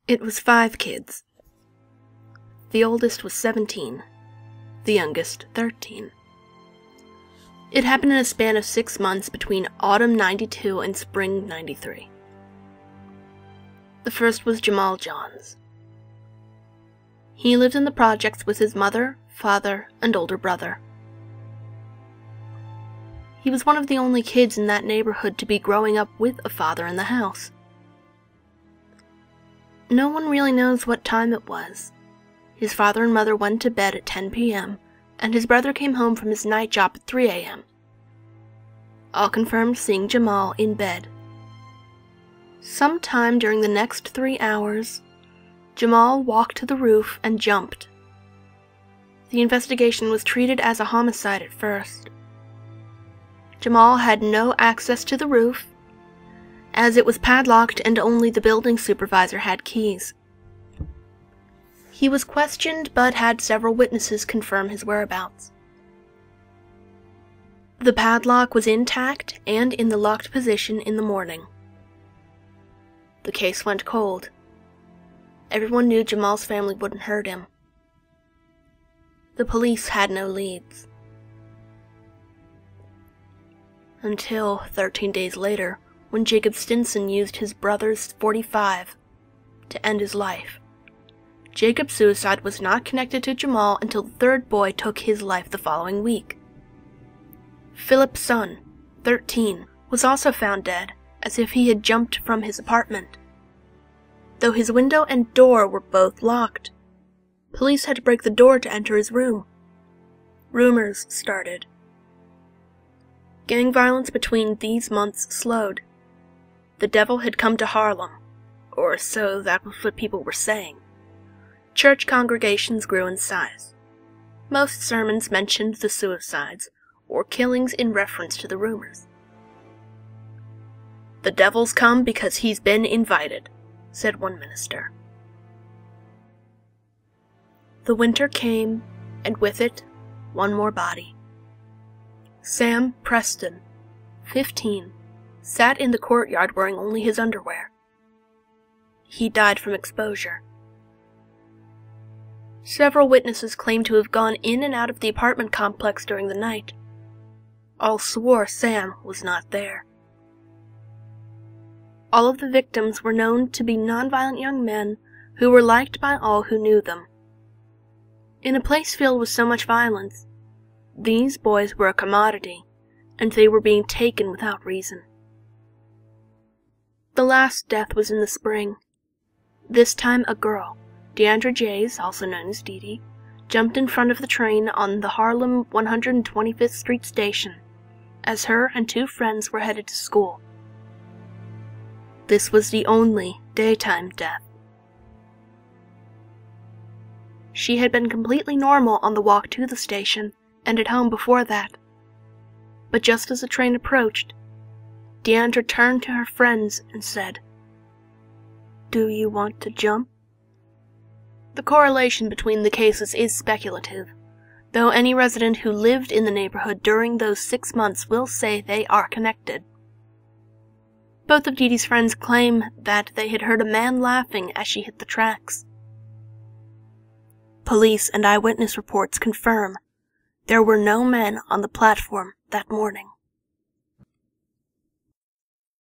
It was 5 kids. The oldest was 17, the youngest 13. It happened in a span of 6 months between autumn 92 and spring 93. The first was Jamal Johns. He lived in the projects with his mother, father, and older brother. He was one of the only kids in that neighborhood to be growing up with a father in the house. No one really knows what time it was. His father and mother went to bed at 10 p.m., and his brother came home from his night job at 3 a.m. All confirmed seeing Jamal in bed. Sometime during the next 3 hours, Jamal walked to the roof and jumped. The investigation was treated as a homicide at first. Jamal had no access to the roof, as it was padlocked and only the building supervisor had keys. He was questioned but had several witnesses confirm his whereabouts. The padlock was intact and in the locked position in the morning. The case went cold. Everyone knew Jamal's family wouldn't hurt him. The police had no leads. Until 13 days later, when Jacob Stinson used his brother's .45 to end his life. Jacob's suicide was not connected to Jamal until the third boy took his life the following week. Philip's son, 13, was also found dead, as if he had jumped from his apartment. Though his window and door were both locked, police had to break the door to enter his room. Rumors started. Gang violence between these months slowed. The devil had come to Harlem, or so that was what people were saying. Church congregations grew in size. Most sermons mentioned the suicides, or killings in reference to the rumors. "The devil's come because he's been invited," said one minister. The winter came, and with it, one more body. Sam Preston, 15, sat in the courtyard wearing only his underwear. He died from exposure. Several witnesses claimed to have gone in and out of the apartment complex during the night. All swore Sam was not there. All of the victims were known to be nonviolent young men who were liked by all who knew them. In a place filled with so much violence, these boys were a commodity, and they were being taken without reason. The last death was in the spring. This time a girl, Deandra Jays, also known as Dee Dee, jumped in front of the train on the Harlem 125th Street station, as her and 2 friends were headed to school. This was the only daytime death. She had been completely normal on the walk to the station and at home before that. But just as the train approached, Deandra turned to her friends and said, "Do you want to jump?" The correlation between the cases is speculative, though any resident who lived in the neighborhood during those 6 months will say they are connected. Both of Dee Dee's friends claim that they had heard a man laughing as she hit the tracks. Police and eyewitness reports confirm there were no men on the platform that morning.